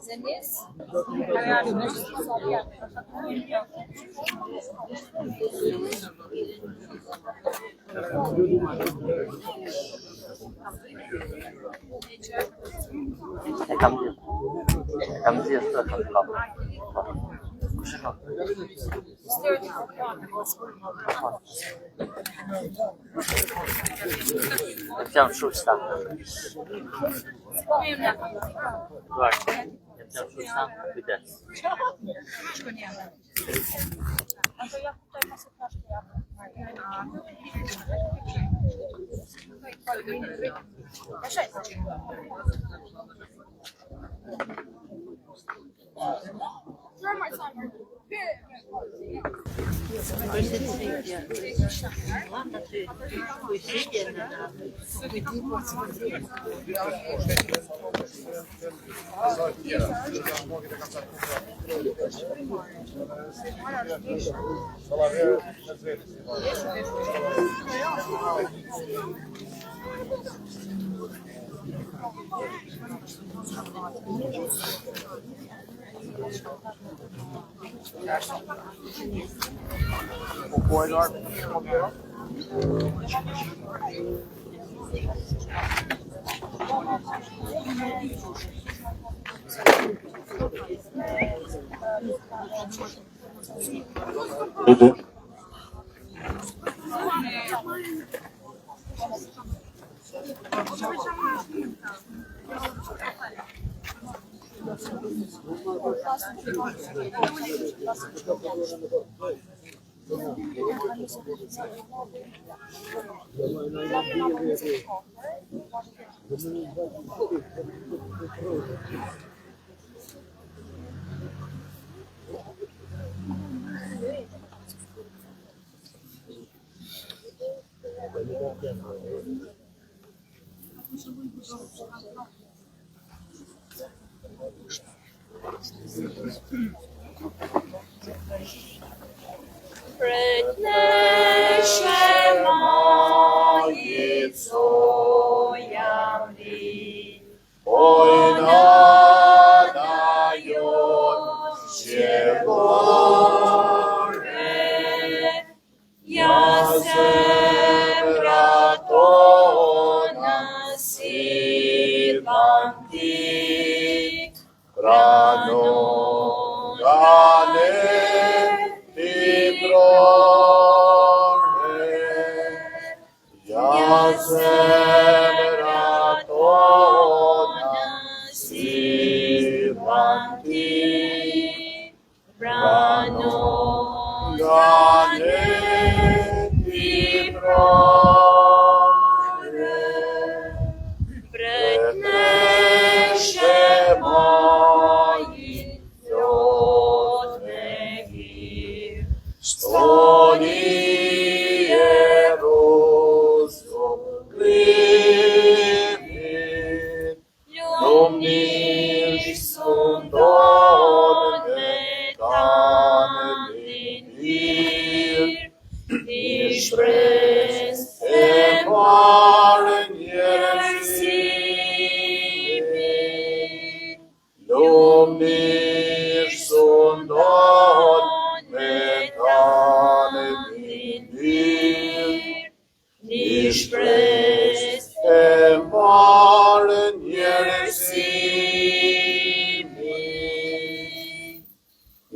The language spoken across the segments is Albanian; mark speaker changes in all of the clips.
Speaker 1: Zenis?
Speaker 2: Kam zgjedhë të kam. Kush e ka? Jam shushta. Duar. Jam shushta. Kujdes.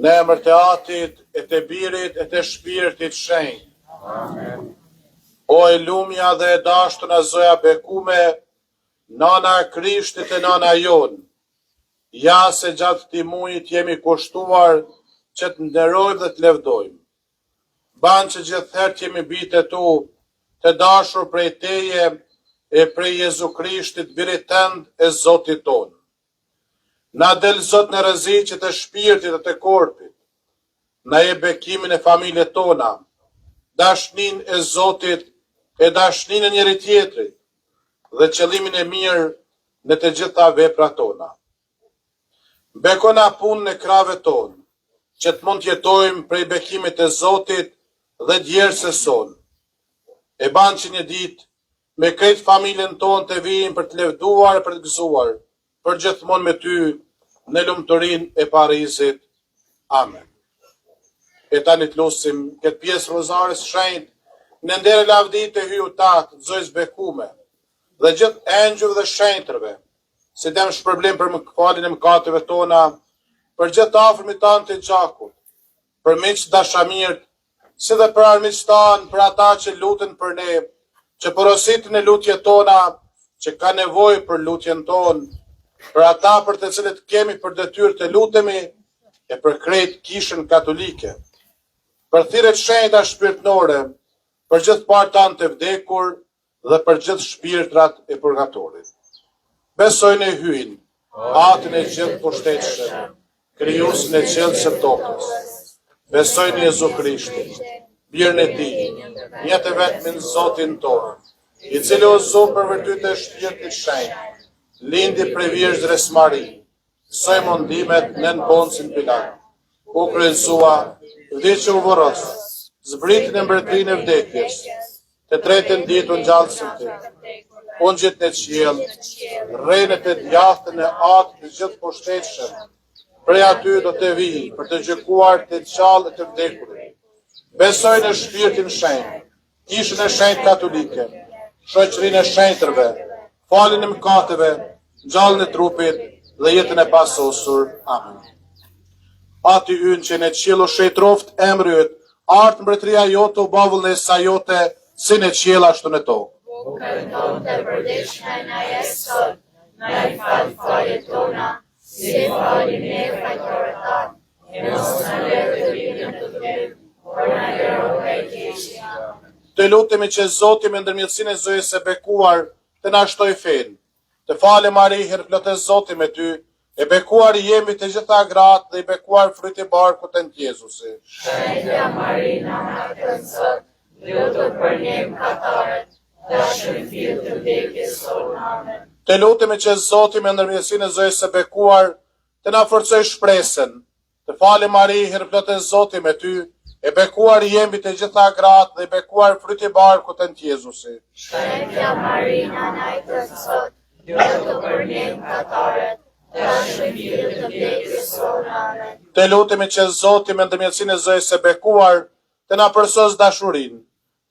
Speaker 3: Në emër të Atit, e të Birit, e të Shpirtit Shenjtë. Amen. O e lumja dhe e dashtuna Zoja bekume, nana e Krishtit e nana jonë, ja se gjatë këtij mujit jemi kushtuar që të nderojmë dhe të levdojmë. Ban që gjithëherë jemi bitë tu, të dashur prej teje e prej Jezu Krishtit, birit tënd e Zotit tonë. Na del Zot në rreziqet e shpirtit dhe të korpit, na jep bekimin e familjes tona, dashnin e Zotit e dashnin e njëri tjetrit, dhe qëllimin e mirë në të gjitha veprat tona. Bekona punën e krave tonë, që të mund të jetojmë prej bekimit të Zotit dhe djersës sonë. E ban që një ditë me krejt familjen tonë të vijmë për të levduar e për të gëzuar, për gjithmonë me ty, në lumturinë e Parizit. Amen. E tani të lusim këtë pjesë rozares shenjtë, në ndere lavdit e hyu tatë, Zojës bekume, dhe gjithë engjëve dhe shenjtërve, si dem shpërblim për faljen e mëkateve tona, për gjithë afërmit tanë të gjakut, për miqtë dashamirët, si dhe për armiqtë tanë, për ata që luten për ne, që porositin e lutje tona, që ka nevojë për lutjen tonë, për ata për të cilët kemi për detyrë të lutemi, e për krejt kishën katolike, për thirrjet shenjta shpirtërore, për gjithë partan të vdekur dhe për gjithë shpirtrat e purgatorit. Besoj në hyn, atin e gjithë pushtetshëm, krijuesin e gjithë së tokës. Besoj në Jezu Krishtin, birën e tij, një të vetmin Zotin tonë, i cili u zu për virtyt e Shpirtit Shenjtë, lindi prej Virgjës Mari, soi mundimet nën Poncin Pilat, u kryesua, vdiqë u vorros, zbriti në mbretërinë e vdekjes, të tretën ditë u ngjallësën të, u ngjit në qiell, rrenet e djathtën e atë të gjithë pushtetshëm, prej aty do të vijë për të gjykuar të gjallë e të vdekurit. Besoj në Shpirtin Shenjtë, kishën e shenjtë katolike, shoqërinë e shenjtërve, faljen e mëkateve, ngjalljen e trupit dhe jetën e pasosur. Amen. Ati ynë që në qiell u shejtroft emri yt, art mbretëria jote u bavullën e sa jote, si në qiell ashtu në tokë.
Speaker 1: Bukën tonë të përditshme na jep sot, na i fal faljet tona, si falim ne fajtorët tanë, e mos na lëre të vinim të vdekur, por na lëro prej keqja.
Speaker 3: Të lutemi që Zoti me ndërmjetësinë e Zojës së bekuar të na shtoj fen. Të falë Mari, herplotë Zoti me ty, e bekuar jemi të gjitha gratë dhe i bekuar fryti i barkut të Jezusi.
Speaker 1: Shenjtja Marina na të sot, lutu për ne mëkatarët, dashur fill të vdekjes sonë. Amen.
Speaker 3: Të lutemi që Zoti me ndërmjetësinë e Zojës së bekuar të na forcoj shpresën. Të falë Mari, herplotë Zoti me ty, e bekuar jemi të gjitha gratë dhe i bekuar fryti i barkut të Jezusi.
Speaker 1: Shenjtja Marina na të sot, lutu për ne mëkatarët, dashur fill të vdekjes sonë. Amen.
Speaker 3: Të lutemi që Zoti me ndërmjetësinë e Zojës së bekuar të na përsos dashurinë.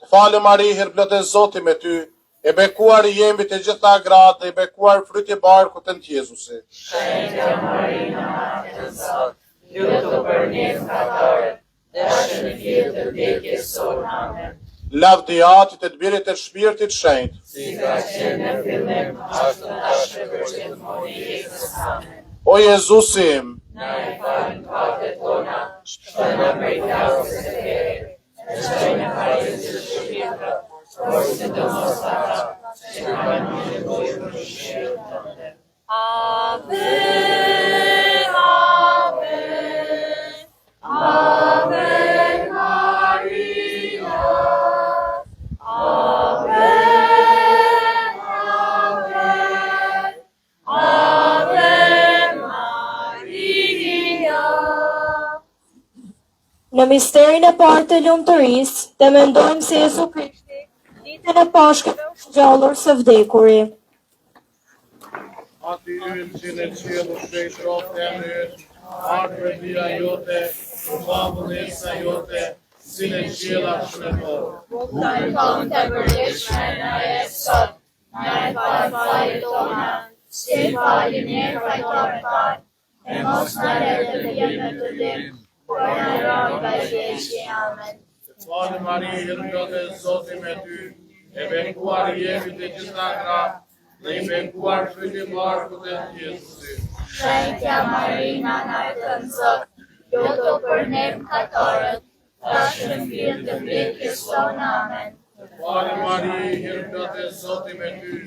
Speaker 3: Të falë Mari, herplotë Zoti me ty, e bekuar jemi të gjitha gratë dhe i bekuar fryti i barkut të Jezusi.
Speaker 1: Shenjtja Marina na të sot, lutu për ne mëkatarët, dashur fill të vdekjes sonë. Amen.
Speaker 3: Lavdi Atit e të Birit e Shpirtit Shenjtë.
Speaker 1: Si ka qenë në fillim, ashtu tashmë për gjithmonë i jetës. Amen.
Speaker 3: O Jezusi im,
Speaker 1: Na i fal mëkatet tona, shpëna prej flakës së kerrit, e çoj në Parizin të shpirtrat, por sidomos ata që kanë nevojë për mëshirën tënde. Ave, Ave, Ave Maria, Ave, Ave, Ave Maria.
Speaker 4: Në misterin e parë të lumturisë, të mendojmë se Jezu Krishti, ditën e Pashkëve u shgjallur së vdekuri.
Speaker 3: Ati ynë që në qiell u shejtroft emri yt, art mbretëria jote, u bavullën e sa jote, si në qiell ashtu në tokë.
Speaker 1: Bukën tonë të përditshme na jep sot, na i fal faljet tona, si falim ne fajtorët tanë, e mos na lëre të vinim të vdekur, por na lëro prej keqja. Amen.
Speaker 3: Të falë Mari, herplotë Zoti me ty, e bekuar jemi të gjitha gratë dhe i bekuar fryti i barkut të Jezusi.
Speaker 1: Shenjtja Marina na të sot, lutu për ne mëkatarët, dashur fill të vdekjes sonë. Amen.
Speaker 3: Të falë Mari, herplotë Zoti me ty,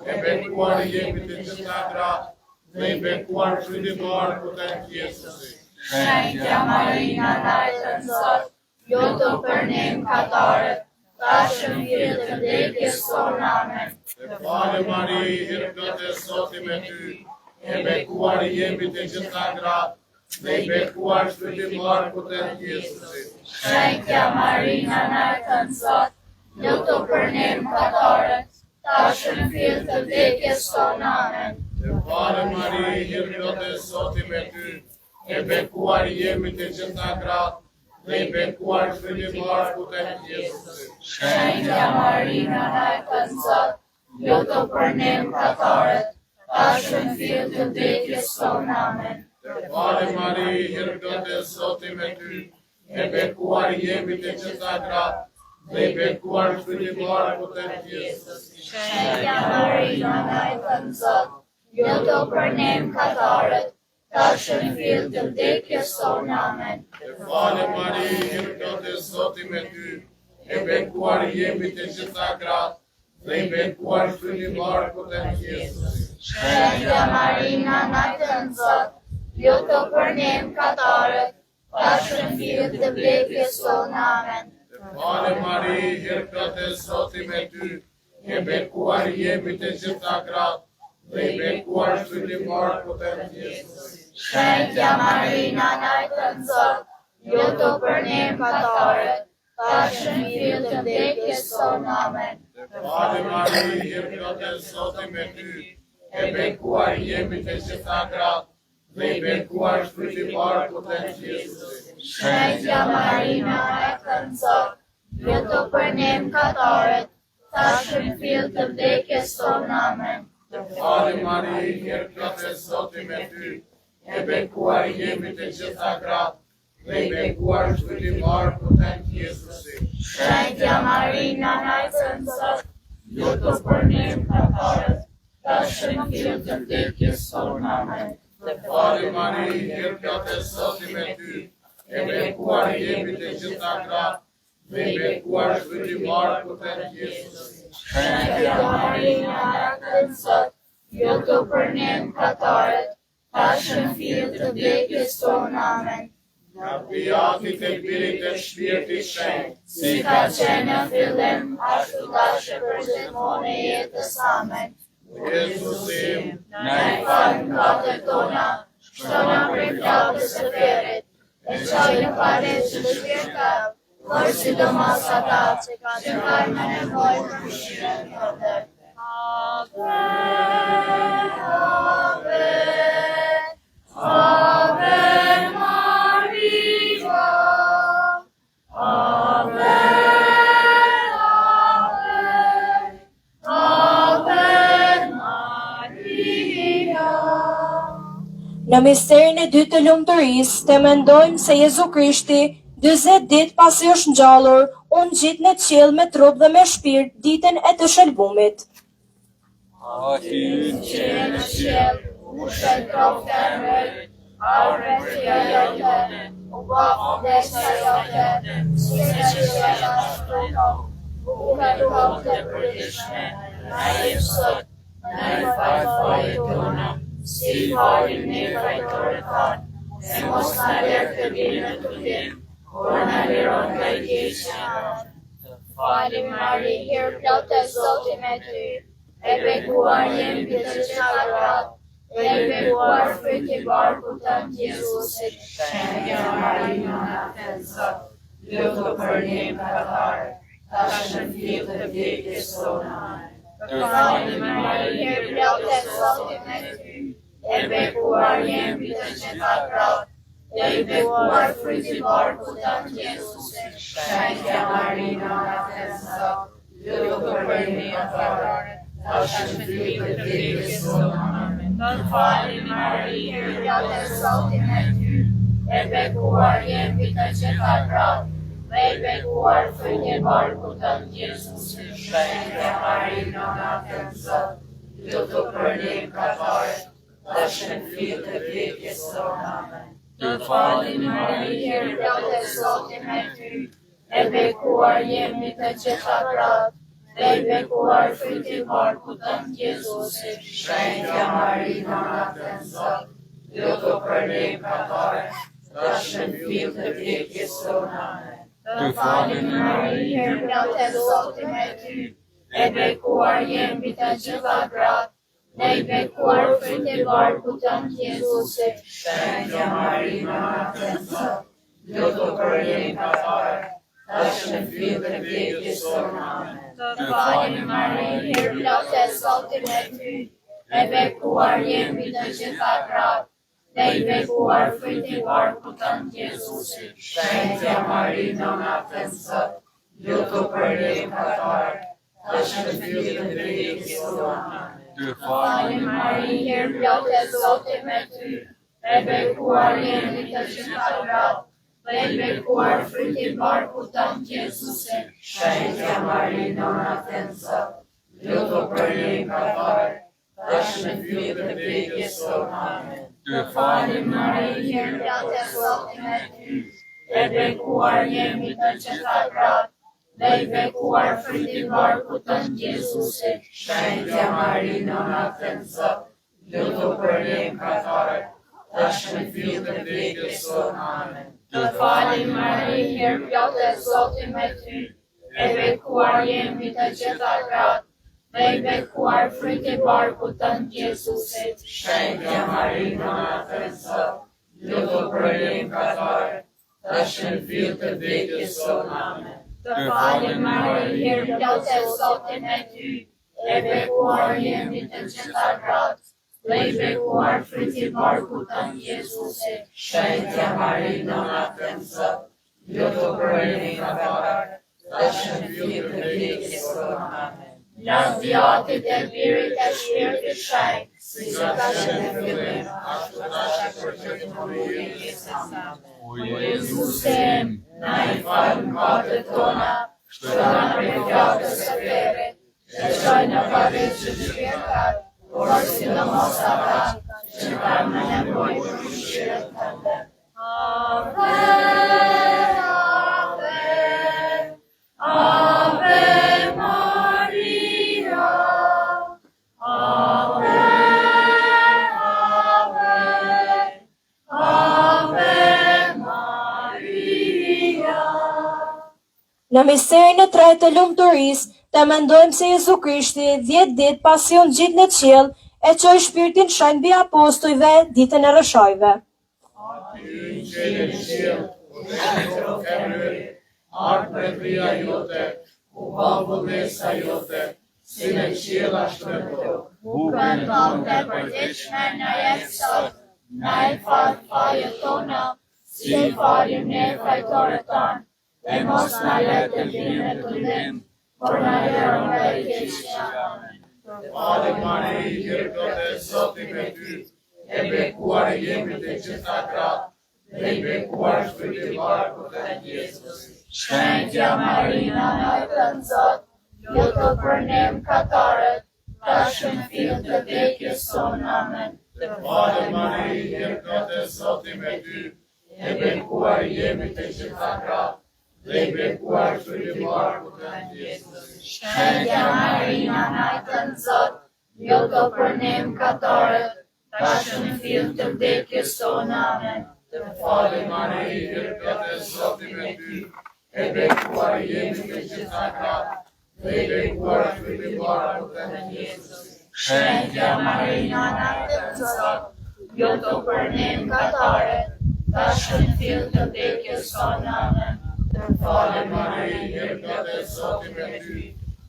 Speaker 3: e bekuar jemi të gjitha gratë dhe i bekuar fryti i barkut të Jezusi.
Speaker 1: Shenjtja Marina na të sot, lutu për ne mëkatarët, dashur fill të vdekjes sonë. Amen.
Speaker 3: Të falë Mari, herplotë Zoti me ty, e bekuar jemi të gjitha gratë dhe i bekuar fryti i barkut të Jezusi.
Speaker 1: Shenjtja Marina na të sot, lutu për ne mëkatarët, dashur fill të vdekjes sonë. Amen.
Speaker 3: Të falë Mari, hir plotë Zoti me ty, e bekuar jemi të gjitha gratë, dhe i bekuar fryni i barkut e Jezusit.
Speaker 1: Shenjta Marina Naikan Zot, luto për ne mëkatarët, tash në fill të vdekjes tonë. Amen.
Speaker 3: Të falë Mari, hir plotë Zoti me ty, e bekuar jemi të gjitha gratë, dhe i bekuar fryni i barkut e Jezusit.
Speaker 1: Shenjta Marina Naikan Zot, luto për ne mëkatarët, tash në fill të vdekjes tonë. Amen.
Speaker 3: Të falë Mari, hir plotë Zoti me ty, e bekuar jemi të gjitha gratë, dhe i bekuar fryni i barkut e Jezusit.
Speaker 1: Shenjta Marina Naikan Zot, luto për ne mëkatarët, tash në fill të vdekjes tonë. Amen.
Speaker 3: Të falë Mari, hir plotë Zoti me ty, e bekuar jemi të gjitha gratë, dhe i bekuar fryni i barkut e Jezusit.
Speaker 1: Shenjta Marina Naikan Zot, luto për ne mëkatarët, tash në fill të vdekjes tonë. Amen.
Speaker 3: Të falë Mari, hir plotë Zoti me ty, e bekuar jemi të gjitha gratë, dhe i bekuar fryni i barkut e Jezusit.
Speaker 1: Shenjta Marina Naikan Zot, luto për ne mëkatarët, tash në fill të vdekjes tonë. Amen.
Speaker 3: Të falë Mari, hir plotë Zoti me ty, e bekuar jemi të gjitha gratë, dhe i bekuar fryni i barkut e Jezusit.
Speaker 1: Shenjta Marina Naikan Zot, luto për ne mëkatarët, tash në fill të vdekjes tonë. Amen.
Speaker 3: Të falë Mari, hir plotë Zoti me ty, e bekuar jemi të gjitha gratë, dhe i bekuar fryni i barkut e Jezusit.
Speaker 1: Shenjta Marina Naikan Zot, luto për ne mëkatarët, tash në fill të vdekjes tonë. Amen.
Speaker 3: Nga pijatit e Birit e Shpirtit Shenjtë,
Speaker 1: Si ka qenë në fillim, ashtu tash e përgjithmonë e jetës. Amen.
Speaker 3: Jezusim,
Speaker 1: Na i falë mëkatet tona, shtona prej flakës së ferrit, e çaj në paret që dëshirë, por sidomos ata që kanë nevojë për mëshirën tënde. Ave, Ave, Ave Maria, Ave, Ave, Ave Maria.
Speaker 4: Në misterin e dytë të lumturisë, të mendojmë se Jezu Krishti, 40 ditë pasi është ngjallur, u ngjit në qiell me trup dhe me shpirt ditën e të shëlbumit.
Speaker 1: Që në qiell, u shëlltrov të mërë, arre që jote, u bafë desa jote, si që jela shtuno, u kërkov të përishme, na i sot, na i fajfajt tona, si falim ne fajtore tanë, e mos në lërë të bimë të tim, por në liron nga i keqja. Falim Mari, hir plotë e Zoti me ty, e bekuar jemi të gjitha gratë, e bekuar fryti i barkut tënd Jezusit. Shenjta Marina Naikan Zot, luto për ne mëkatarët, tash në fill të vdekjes tonë. Amen. Falim Mari, hir plotë e Zoti me ty, e bekuar jemi të gjitha gratë, e bekuar fryti i barkut tënd Jezusit. Shenjta Marina Naikan Zot, luto për ne mëkatarët, tash në fill të vdekjes tonë. Amen. Falim Mari, hir plotë e Zoti me ty, e bekuar jemi të gjitha gratë, dhe i bekuar fryti i barkut tënd Jezusit. Shenjta Marina Naikan Zot, luto për ne mëkatarët, tash në fill të vdekjes tonë. Amen. Falim Mari, hir plotë e Zoti me ty, e bekuar jemi të gjitha gratë, dhe i bekuar fryti i barkut tënd Jezusit. Shenjta Marina Naikan Zot, luto për ne mëkatarët, tash në fill të vdekjes tonë. Amen. Falim Mari, hir plotë e Zoti me ty, e bekuar jemi të gjitha gratë, dhe i bekuar fryti i barkut tënd Jezusit. Shenjta Marina Naikan Zot, luto për ne mëkatarët, tash në fill të vdekjes tonë. Amen. Falim Mari, hir plotë e Zoti me ty, e bekuar jemi të gjitha gratë, dhe i bekuar fryti i barkut tënd Jezusit.
Speaker 5: Shenjtja Mari, Nona të Zot, lutu për ne peccator, tash në ditën e vdekjes tonë.
Speaker 1: Të falim Mari, herë plotë e Zotit me ty, e bekuar jemi të gjitha gratë, dhe i bekuar fryti i barkut tënd Jezusit.
Speaker 5: Shenjtja Mari, Nona të Zot, lutu për ne peccator, tash në ditën e vdekjes tonë.
Speaker 1: Të falim Mari, herë plotë e Zotit me ty, e bekuar jemi të gjitha gratë, dhe i bekuar fryti i barkut tënd Jezusit.
Speaker 5: Shenjtja Mari, Nona të Zot, lutu për ne peccator, tash në ditën e vdekjes tonë.
Speaker 1: Të falim Mari, herë plotë e Zotit me ty, e bekuar jemi të gjitha gratë, dhe i bekuar fryti i barkut tënd Jezusit.
Speaker 5: Shenjtja Mari, Nona të Zot, lutu për ne peccator, tash në ditën e vdekjes tonë.
Speaker 1: Të falim Mari, herë plotë e Zotit me ty, e bekuar jemi të gjitha gratë, dhe i bekuar fryti i barkut tënd Jezusit.
Speaker 5: Shenjtja Mari, Nona të Zot, lutu për ne peccator, tash në ditën e vdekjes tonë.
Speaker 1: Lavdiatit e Birit e Shpirtit Shenjtë,
Speaker 5: Si që ka qenë në fillim, ashtu tash e për gjithmonë në vdekjes tonë.
Speaker 1: O Jezuse im,
Speaker 5: Na i falë mëkatet tona, shpëtona prej flakës së ferrit, e çoj në padit që shpirtat, por sidomos ata që kanë më nevojë për mëshirën tënde.
Speaker 1: Ave, Ave, Ave Maria, Ave, Ave, Ave Maria.
Speaker 4: Në misterin e tretë të lumturisë, të mendojmë se Jezu Krishti 10 ditë pasi u ngjit në qiell, e çoi Shpirtin Shenjtë mbi apostujve ditën e rëshojve.
Speaker 3: Ty që je në qiell, u shëtro femëri, ardë me dhia jote, u ballë vullnesa jote, si në qiell ashtu në tokë.
Speaker 1: Bukën tonë të përditshme në jetë sot, na e falë fajët tona, si e falim ne fajtorët tonë, dhe mos na letë të vinë në tullim, por na lëro nga e keqja.
Speaker 3: Falim Mari, herë plotë e Zotit me ty, e bekuar jemi të gjitha gratë, dhe i bekuar fryti i barkut tënd Jezusit.
Speaker 1: Shenjtja Marina Nojtën Zot, lutu për ne mëkatarët, tash në fill të vdekjes tonë. Amen.
Speaker 3: Falim Mari, herë plotë e Zotit me ty, e bekuar jemi të gjitha gratë, dhe i bekuar fryti i barkut tënd Jezusit.
Speaker 1: Shenjtja Marina Nojtën Zot, lutu për ne mëkatarët, tash në fill të vdekjes tonë. Amen.
Speaker 3: Falim Mari, herë plotë e Zotit me ty, e bekuar jemi të gjitha gratë, dhe i bekuar fryti i barkut tënd Jezusit.
Speaker 1: Shenjtja Marina Nojtën Zot, lutu për ne mëkatarët, tash në fill të vdekjes tonë. Amen.
Speaker 3: Falim Mari, herë plotë e Zotit me ty,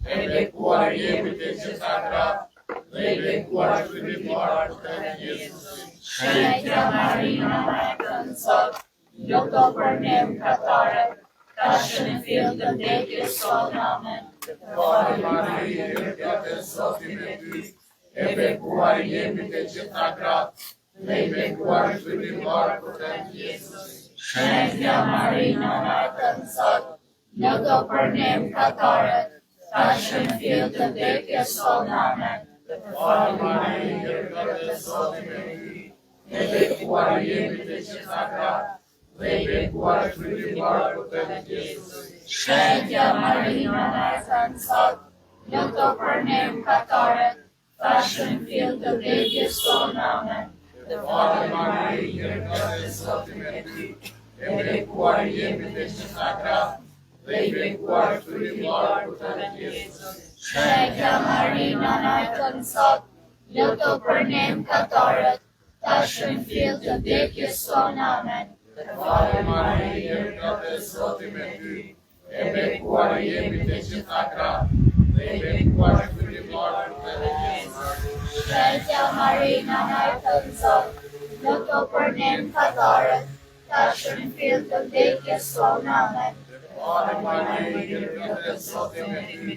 Speaker 3: e bekuar jemi të gjitha gratë, dhe i bekuar fryti i barkut tënd Jezusit.
Speaker 1: Shenjtja Marina Nojtën Zot, lutu për ne mëkatarët, tash në fill të vdekjes tonë. Amen.
Speaker 3: Falim Mari, herë plotë e Zotit me ty, e bekuar jemi të gjitha gratë, dhe i bekuar fryti i barkut tënd Jezusit.
Speaker 1: Shenjtja Marina Nojtën Zot, lutu për ne mëkatarët, tash në fill të vdekjes tonë. Amen.
Speaker 3: Falim Mari, herë plotë e Zotit me ty, e bekuar jemi të gjitha gratë, dhe i bekuar fryti i barkut tënd Jezusit.
Speaker 1: Shenjtja Marina Nojtën Zot, lutu për ne mëkatarët, tash në fill të vdekjes tonë. Amen.
Speaker 3: Falim Mari, herë plotë e Zotit me ty, e bekuar jemi të gjitha gratë, dhe i bekuar fryti i barkut tënd Jezusit.
Speaker 1: Shenjtja Marina Nojtën Zot, lutu për ne mëkatarët, tash në fill të vdekjes tonë. Amen.
Speaker 3: Falim Mari, herë plotë e Zotit me ty, e bekuar jemi të gjitha gratë, dhe i bekuar fryti i barkut tënd Jezusit.
Speaker 1: Shëndetja Marina Najtën Zot, në të përnem katarët, tash në fill të vdekjes tonë, amen.
Speaker 5: Ora Maria, Virgine Zoti me ty,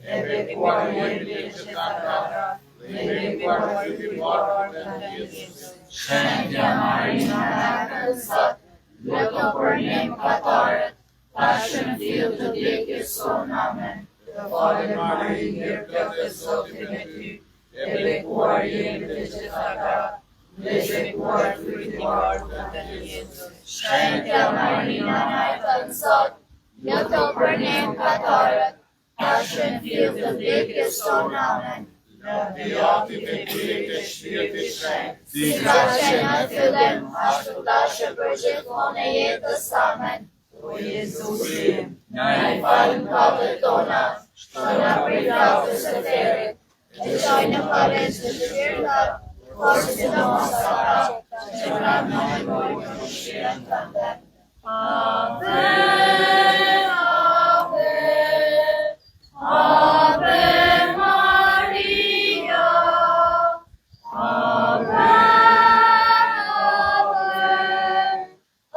Speaker 5: e bekuar jeni që ka krahra, dhe e bekuar fruti i barkut të Jezus.
Speaker 1: Shëndetja Marina Najtën Zot, në të përnem katarët, tash në fill të vdekjes tonë, amen.
Speaker 5: Ora Maria, Virgine Zoti me ty, e bekuar jeni që ka krahra, dhe e bekuar fruti i barkut të Jezus.
Speaker 1: Shëndetja Marina Najtën Zot, në të përnem katarët, tash në fill të vdekjes tonë, amen.
Speaker 5: Beati me krejtë e shpirtit shenjtë,
Speaker 1: Si ka qenë në fillim, ashtu tash e për gjithmonë e jetës, amen.
Speaker 5: o Jezusi,
Speaker 1: Na i falë mëkatet tona, shpëna prej flakës së terit, e çaj në pares të shpirtat, por sidomos ata që kanë nevojë për mëshirën tënde. Ave, Ave, Ave Maria, Ave, Ave,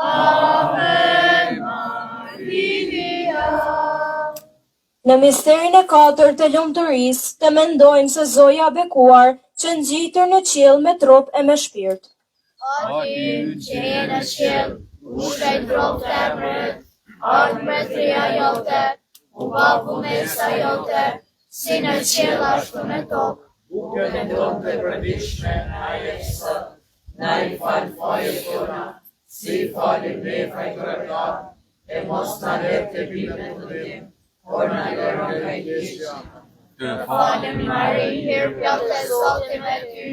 Speaker 1: Ave Maria.
Speaker 4: Në misterin e 4 të lumturisë, të mendojmë se Zoja bekuar që ngjitër në qiell me trup e me shpirt.
Speaker 1: O ty që je në qiell, ushtaj trop të emrët, ardh mbretëria jote, u bë mesa jote, si në qiell ashtu në tokë.
Speaker 5: bukën tonë të përditshme na jep sot, na i fal fajet tona, si falim ne fajtorëtarë, e mos na lëre të bimë në tentim, por na lëro nga i keqja.
Speaker 1: Falem Mari, hir plotë e Zotit me ty,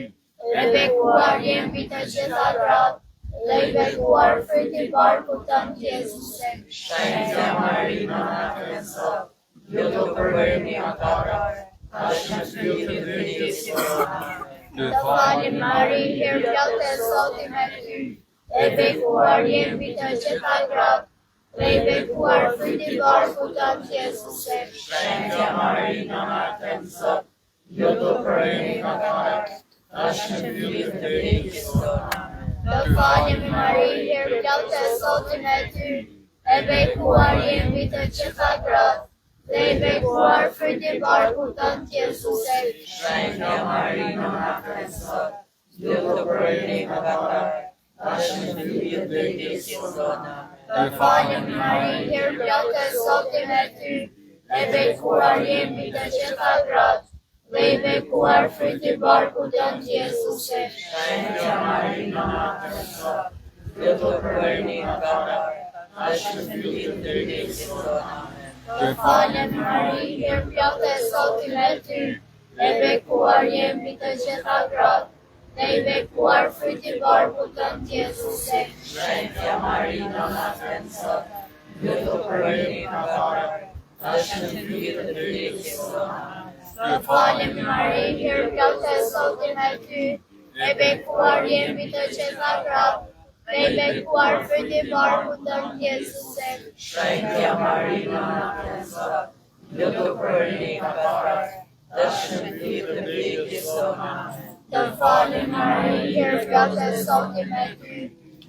Speaker 1: e bekuar je mbi të gjitha gratë, dhe i bekuar fruti i barkut tënd Jesuse.
Speaker 5: Shenjtja Marina Najtën Zot, ju të përbërni atara, tash në fill të vdekjes tonë.
Speaker 1: Të falim Mari, hir plotë e Zotit me ty, e bekuar je mbi të gjitha gratë, dhe i bekuar fruti i barkut tënd Jesuse.
Speaker 5: Shenjtja Marina Najtën Zot, ju të përbërni atara, tash në fill të vdekjes tonë.
Speaker 1: Të falim Mari, hir plotë e Zotit me ty, e bekuar je mbi të gjitha gratë, dhe i bekuar fruti i barkut tënd Jesuse.
Speaker 5: Shenjtja Marina Najtën Zot, ju të përbërni atara, tash në fill të vdekjes tonë.
Speaker 1: Të falim Mari, hir plotë e Zotit me ty, e bekuar je mbi të gjitha gratë, dhe i bekuar fruti i barkut tënd Jesuse.
Speaker 5: Shenjtja Marina Najtën Zot, ju të përbërni atara, tash në fill të vdekjes tonë.
Speaker 1: Të falim Mari, hir plotë e Zotit me ty, e bekuar je mbi të gjitha gratë, dhe i bekuar fruti i barkut tënd Jesuse.
Speaker 5: Shenjtja Marina Najtën Zot, ju të përbërni atara, tash në fill të vdekjes tonë.
Speaker 1: Të falim Mari, hir plotë e Zotit me ty, e bekuar je mbi të gjitha gratë, dhe i bekuar fruti i barkut tënd Jesuse.
Speaker 5: Shenjtja Marina Najtën Zot, ju të përbërni atara, tash në fill të vdekjes tonë.
Speaker 1: Të falim Mari, hir plotë e Zotit me ty,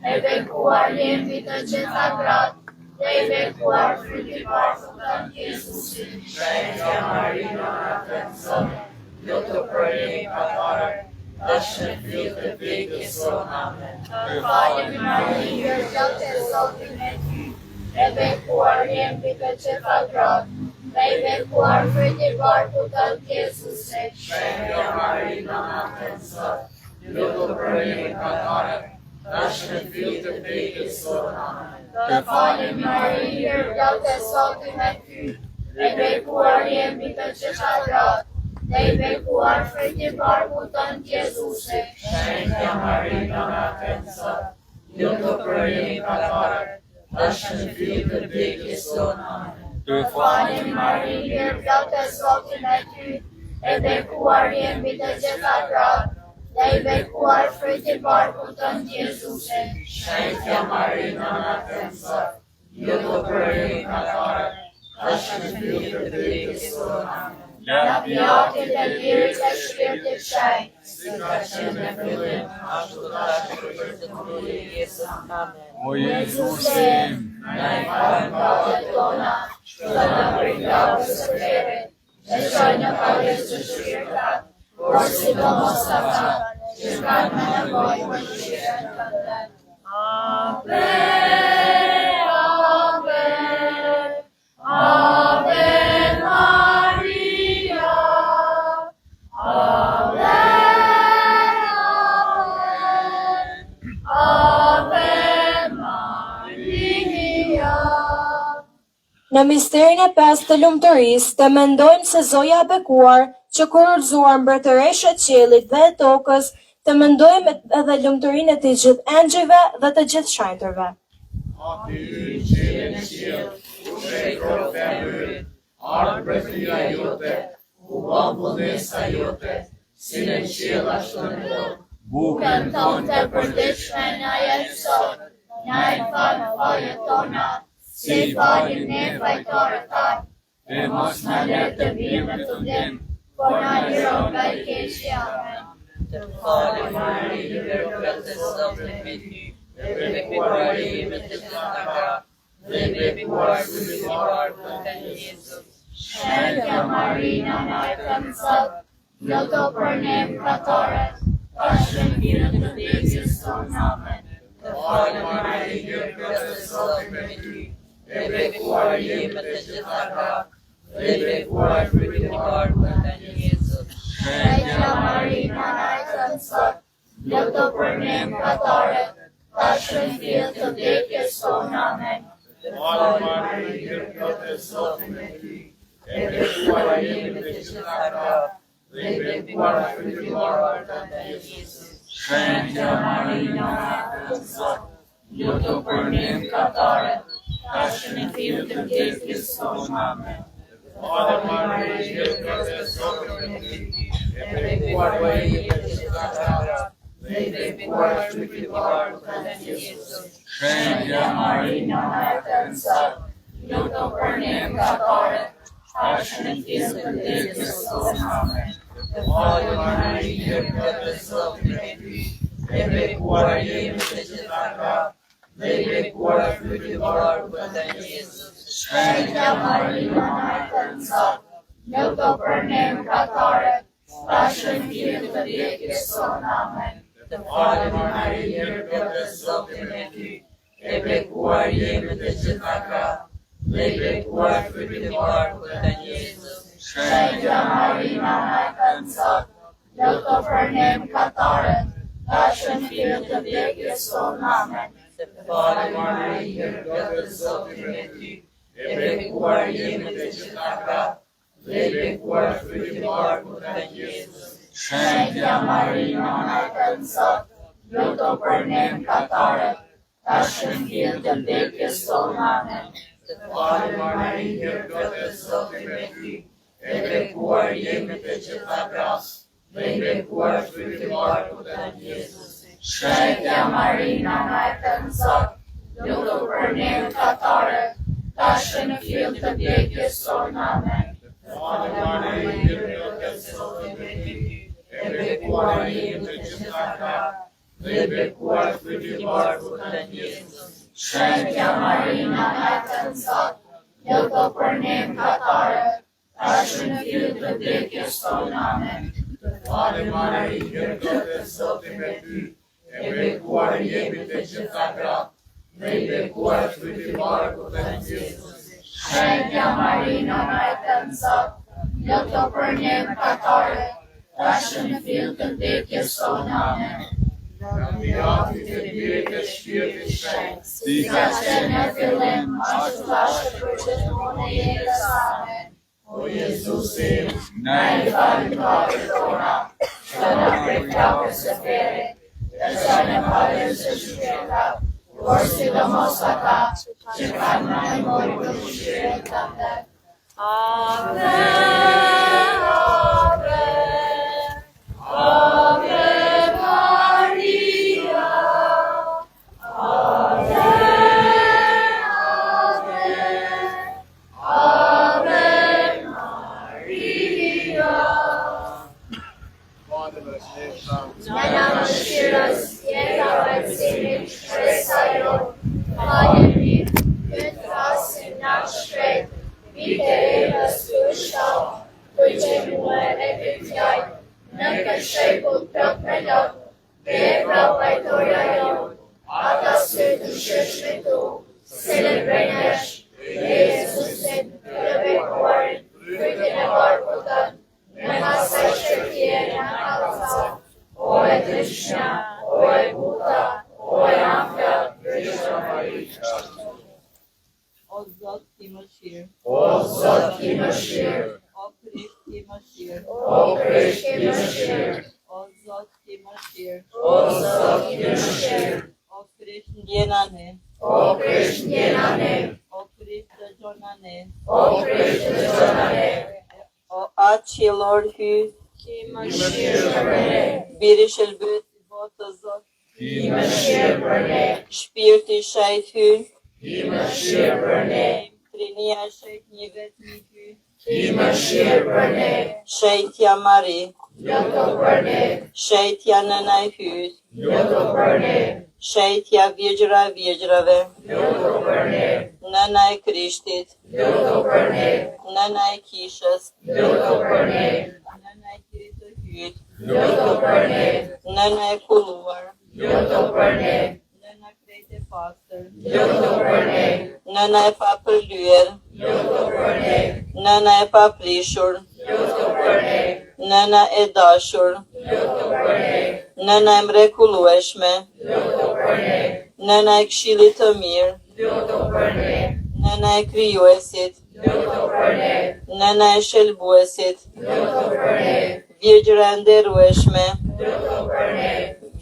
Speaker 1: e bekuar je mbi të gjitha gratë, dhe i bekuar fruti i barkut tënd Jesuse.
Speaker 5: Shenjtja Marina Najtën Zot, ju të përbërni atara, tash në fill të vdekjes tonë.
Speaker 1: Të falim Mari, hir plotë e Zotit me ty, e bekuar je mbi të gjitha gratë, dhe i bekuar fruti i barkut tënd Jesuse.
Speaker 5: Shenjtja Marina Najtën Zot, ju të përbërni atara, tash në fill të vdekjes tonë.
Speaker 1: Të falim Mari, hir plotë e Zotit me ty, e bekuar je mbi të gjitha gratë, dhe i bekuar fruti i barkut tënd Jesuse.
Speaker 5: Shenjtja Marina Najtën Zot, ju të përbërni atara, tash në fill të vdekjes tonë.
Speaker 1: Të falim Mari, hir plotë e Zotit me ty, e bekuar je mbi të gjitha gratë, dhe i bekuar fruti i barkut tënd Jesuse.
Speaker 5: Shenjtja Marina Najtën Zot, ju të përbërni atara, tash në fill të vdekjes tonë.
Speaker 1: Në pjatit e lirit e shpirtit shenjtë,
Speaker 5: si ka qenë në fillim, ashtu tashmë për të kurrë jetën. Amen.
Speaker 1: O Jezusim, na i fal mëkatet tona, shpëto na prej flakës së verrit, e çoj në pagës të shpirtat, por sidomos ata që kanë nevojë për mëshirën tënde. Ave, Ave, Ave Maria, Ave, Ave, Ave Maria.
Speaker 4: Në misterin e 5 të lumturisë, të mendojmë se Zoja e bekuar, që kur udhëzuar mbretëreshe të qiellit dhe e tokës, të mendojmë edhe lumturinë e të gjithë engjëjve dhe të gjithë shenjtërve.
Speaker 3: Aty qiellin e qiell, u shejtro femërit, ardh mbretëria jote, u bën vullnesa jote, si në qiell ashtu në tokë.
Speaker 1: Bukën tonë të përditshme na jep sot, na i fal faljet tona, si i falim ne fajtorët tanë,
Speaker 3: E
Speaker 1: mos na lër të vimë në tundim, por na liro nga i keqi. Amen.
Speaker 5: Të falë Mari, i vërtet e Zotit me ty, e bekuar jemi të gjitha nga, dhe bekuar shpirtëtar të Jezus.
Speaker 1: Shenjtja Marina na e këndësot, luto për ne mëkatorët, tashmë në hirën të vdekjes tonë. Amen.
Speaker 5: Të falë Mari, i vërtet e Zotit me ty, e bekuar jemi të gjitha nga, dhe bekuar shpirtëtar të Jezus.
Speaker 1: Shenjtja Marina na e këndësot, luto për ne mëkatorët, tashmë në hirën të vdekjes tonë. Amen.
Speaker 3: Falë Mari, i vërtet e Zotit me ty, e bekuar jemi të gjitha nga, dhe bekuar shpirtëtar të Jezus.
Speaker 1: Shenjtja Marina na e këndësot, luto për ne mëkatorët, tashmë në hirën të vdekjes tonë. Amen.
Speaker 3: Falë Mari, i vërtet e Zotit me ty, e bekuar jemi të gjitha nga, dhe bekuar shpirtëtar të Jezus.
Speaker 1: Shenjtja Marina na e këndësot, luto për ne mëkatorët, tashmë në hirën të vdekjes tonë. Amen.
Speaker 5: Falë Mari, i vërtet e Zotit me ty, e bekuar jemi të gjitha nga, dhe bekuar shpirtëtar të Jezus.
Speaker 1: Shenjtja Marina na e këndësot, luto për ne mëkatorët, tashmë në hirën të vdekjes tonë. Amen.
Speaker 5: Të falë Mari, i vërtet e Zotit me ty, e bekuar jemi të gjitha nga, dhe bekuar shpirtëtar të Jezus.
Speaker 1: Shenjtja Marina na e këndësot, luto për ne mëkatorët, tashmë në hirën të vdekjes tonë. Amen.
Speaker 5: Të falë Mari, i vërtet e Zotit me ty, e bekuar jemi të gjitha nga, dhe bekuar shpirtëtar të Jezus.
Speaker 1: Shenjtja Marina na e këndësot, luto për ne mëkatorët, tashmë në hirën të vdekjes tonë. Amen.
Speaker 5: Të falë Mari, i vërtet e Zotit me ty, e bekuar jemi të gjitha nga, dhe bekuar shpirtëtar të Jezus.
Speaker 1: Shenjtja Marina na e këndësot, luto për ne mëkatorët, tashmë në hirën të vdekjes tonë. Amen.
Speaker 3: Falë Mari, i vërtet e Zotit me ty, e bekuar jemi të gjitha nga, dhe bekuar shpirtëtar të Jezus.
Speaker 1: Shenjtja Marina na e këndësot, luto për ne mëkatorët, tashmë në hirën të vdekjes tonë. Amen.
Speaker 3: Falë Mari, i vërtet e Zotit me ty, e bekuar jemi të gjitha nga, dhe bekuar shpirtëtar të Jezus.
Speaker 1: Shenjtja Marina na e këndësot, luto për ne mëkatorët, tashmë në hirën të vdekjes tonë. Amen.
Speaker 3: Në pjatit e lirit e shpirtit shenjtë,
Speaker 1: Si ka qenë në fillim, ashtu tashmë për gjithmonë e jetës. Amen.
Speaker 3: O Jezusim,
Speaker 1: Na i fal mëkatet tona, shpëto na prej flakës së verrit, e çoj në pagën të shpirtrat, por sidomos ata që kanë nevojë për mëshirën tënde. Ave, Ave, Ave Maria, Ave, Ave, Ave Maria. të shëshme tu, celebrenesh, Jezusit të bekuarit, krytin e barkutën, me masaj shërtje në kalca, o e Krishna, o e Buta, o e Amka, Krishna Marika.
Speaker 6: O Zot ki mëshirë,
Speaker 1: O Zot ki mëshirë,
Speaker 6: o Krisht ki mëshirë,
Speaker 1: o Krisht ki mëshirë,
Speaker 6: o Zot ki mëshirë,
Speaker 1: o Zot ki mëshirë,
Speaker 6: o Krisht ndjena ne,
Speaker 1: o Krisht ndjena ne,
Speaker 6: o Krisht dëgjona ne,
Speaker 1: o Krisht dëgjona ne,
Speaker 6: o atë qiellor hy,
Speaker 1: ki mëshirë për ne,
Speaker 6: biri shëlbet i botë Zot,
Speaker 1: ki mëshirë për ne,
Speaker 6: shpirti shajt hy,
Speaker 1: ki mëshirë për ne,
Speaker 6: trinia shajt një vetë një hy,
Speaker 1: ki mëshirë për ne,
Speaker 6: shajtja Mari,
Speaker 1: lutu për ne,
Speaker 6: shajtja nëna e hyt,
Speaker 1: lutu për ne,
Speaker 6: shajtja Virgjëra e Virgjërave,
Speaker 1: lutu për ne,
Speaker 6: nëna e Krishtit,
Speaker 1: lutu për ne,
Speaker 6: nëna e kishës,
Speaker 1: lutu për ne,
Speaker 6: nëna e kirit të hyt,
Speaker 1: lutu për ne,
Speaker 6: nëna e kulluar,
Speaker 1: lutu për ne,
Speaker 6: nëna krejt e pastër,
Speaker 1: lutu për ne,
Speaker 6: nëna e papërlyer,
Speaker 1: lutu për ne,
Speaker 6: nëna e paprishur,
Speaker 1: lutu për ne,
Speaker 6: nëna e dashur,
Speaker 1: lutu për ne,
Speaker 6: nëna e mrekullueshme,
Speaker 1: lutu për ne,
Speaker 6: nëna e këshillit të mirë,
Speaker 1: lutu për ne,
Speaker 6: nëna e krijuesit,
Speaker 1: lutu për ne,
Speaker 6: nëna e shelbuesit,
Speaker 1: lutu për ne,
Speaker 6: Virgjëra e nderueshme,
Speaker 1: lutu për ne,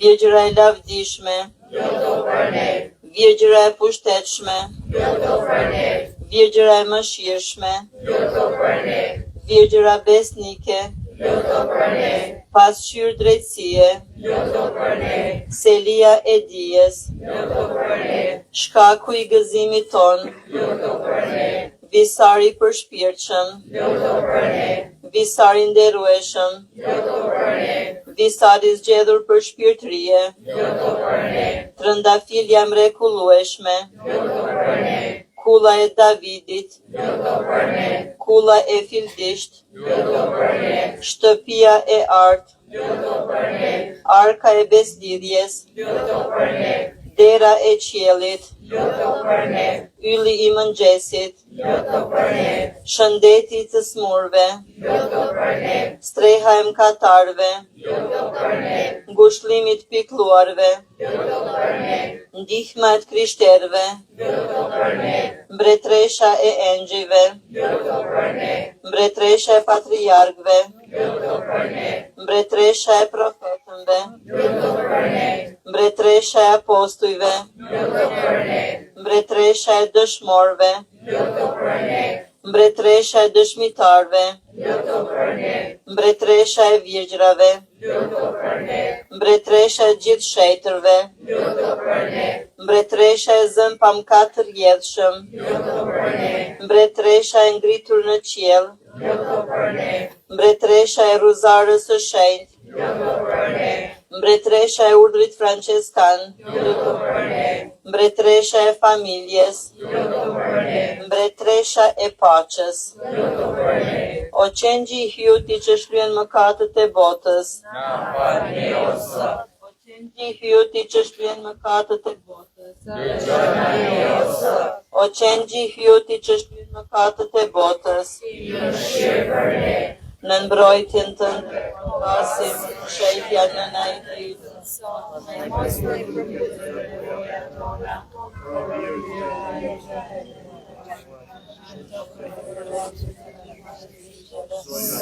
Speaker 6: Virgjëra e lavdishme,
Speaker 1: lutu për ne,
Speaker 6: Virgjëra e pushtetshme,
Speaker 1: lutu për ne,
Speaker 6: Virgjëra e mëshirshme,
Speaker 1: lutu për ne,
Speaker 6: Virgjëra besnike,
Speaker 1: lutu për ne,
Speaker 6: pasqyrë drejtësie,
Speaker 1: lutu për ne,
Speaker 6: selia e dijes,
Speaker 1: lutu për ne,
Speaker 6: shkaku i gëzimit ton,
Speaker 1: lutu për ne,
Speaker 6: visari i përshpirtshëm,
Speaker 1: lutu për ne,
Speaker 6: visari nderueshëm,
Speaker 1: lutu për ne,
Speaker 6: visari zgjedhur për shpirtërie,
Speaker 1: lutu për ne,
Speaker 6: trëndafilja mrekullueshme,
Speaker 1: lutu për ne,
Speaker 6: kulla e Davidit,
Speaker 1: lutu për ne,
Speaker 6: kulla e Fildisht,
Speaker 1: lutu për ne,
Speaker 6: shtëpia e artë,
Speaker 1: lutu për ne,
Speaker 6: arka e beslidhjes,
Speaker 1: lutu për ne,
Speaker 6: dera e qiellit,
Speaker 1: lutu për ne,
Speaker 6: ylli i mëngjesit,
Speaker 1: lutu për ne,
Speaker 6: shëndeti i të smurve,
Speaker 1: lutu për ne,
Speaker 6: streha e mkatarve,
Speaker 1: lutu për ne,
Speaker 6: ngushëllimi i pikëlluarve,
Speaker 1: lutu për ne,
Speaker 6: ndihma e të krishterëve,
Speaker 1: lutu për ne,
Speaker 6: mbretëresha e engjëjve,
Speaker 1: lutu për ne,
Speaker 6: mbretëresha e patriarkëve,
Speaker 1: lutu për ne,
Speaker 6: mbretëresha e profetëve,
Speaker 1: lutu për ne,
Speaker 6: mbretëresha e apostujve,
Speaker 1: lutu për ne,
Speaker 6: mbretëresha e dëshmorëve,
Speaker 1: lutu për ne,
Speaker 6: mbretëresha e dëshmitarëve,
Speaker 1: lutu për ne,
Speaker 6: mbretëresha e virgjërave,
Speaker 1: lutu për ne,
Speaker 6: mbretëresha e gjithë shetërve,
Speaker 1: lutu për ne,
Speaker 6: mbretëresha e zën pamkat të rjedhshëm,
Speaker 1: lutu për ne,
Speaker 6: mbretëresha e ngritur në qiell,
Speaker 1: lutu për ne,
Speaker 6: mbretëresha e ruzarës së shenjtë,
Speaker 1: lutu për ne,
Speaker 6: mbretëresha e urdhrit franceskan,
Speaker 1: lutu për ne,
Speaker 6: mbretëresha e familjes,
Speaker 1: lutu për ne,
Speaker 6: mbretëresha e paqes,
Speaker 1: lutu për ne,
Speaker 6: o qengji i hyuti që shlyen mëkatet e botës,
Speaker 1: na falni o Zot,
Speaker 6: o qengji i hyuti që shlyen mëkatet e botës,
Speaker 1: dëgjona ne o Zot,
Speaker 6: o qengji i hyuti që shlyen mëkatet e botës,
Speaker 1: ki mëshirë për ne,
Speaker 6: në mbrojtjen tënde, pasim shejtja në najtitën sonë, në mos në i përpytëve tona.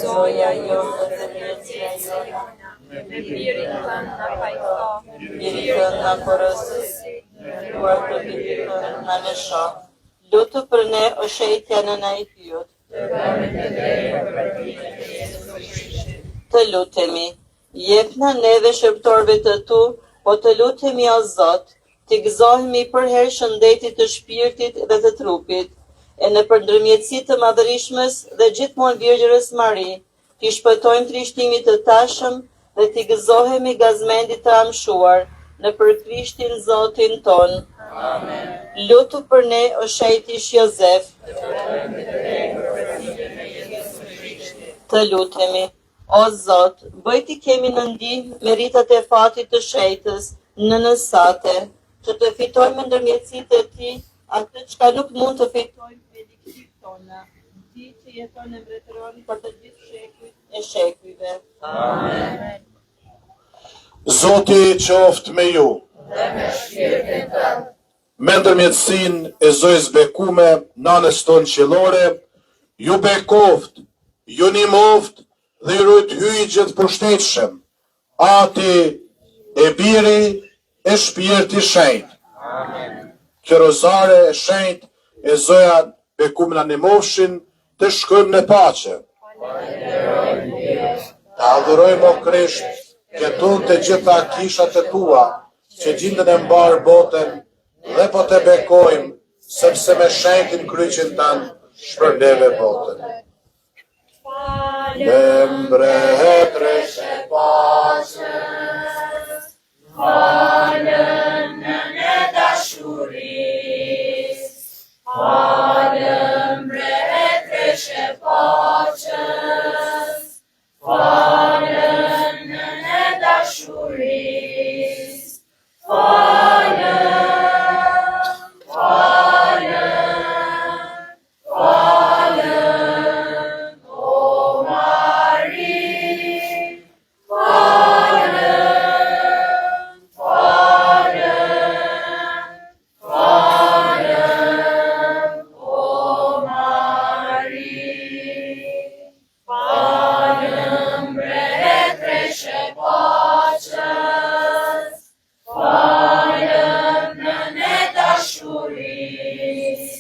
Speaker 6: Soja jote dhe mirësia jote,
Speaker 5: me birin tënë në pajto,
Speaker 6: biritën në porosësi, luar të biritën në lësho. Lutu për ne o shejtja në najtitën. Të lutemi, jepna neve shërbitorëve të tu, po të lutemi o Zot, të gëzohemi për herë shëndetit të shpirtit dhe të trupit, e në përndërmjetësi të madhërishmës dhe gjithmonë Virgjërës Mari, të shpëtojmë trishtimit të tashëm dhe të gëzohemi gazmendit të amshuar në për Krishtin Zotin ton. Amen. Lutu për ne o shejtish Jozef. Të lutemi, o Zot, bëj t'i kemi në ndihmë meritat e fatit të shejtës në nësate, që të fitojmë ndërmjetësitë e tij atë çka nuk mund të fitojmë me diktit tona. Ti që jeton e mbretëron për të gjithë shekujt e shekujve.
Speaker 1: Amen.
Speaker 3: Zoti qoftë me ju.
Speaker 1: Dhe me shpirtin tënd.
Speaker 3: Me ndërmjetësinë e Zojës bekume, nanës tonë qiellore, ju bekoft, ju nimoft dhe ju rujt hyj gjithë pushtetshëm, Ati e Biri e Shpirti Shenjtë.
Speaker 1: Amen.
Speaker 3: Që rozare e shenjtë e Zoja bekume na nimofshin të shkojmë në paqe. Të adhurojmë o Krisht, këtun të gjitha kishat e tua, që gjindën e mbarë botën, dhe po të bekojmë, sepse me shenjtin kryqin tanë shpërbleve botën. Falem mbretëresh e
Speaker 1: paqes, falem në dashuris, falem mbretëresh e paqes, falem në dashuris, falem, o Mari, dashuris,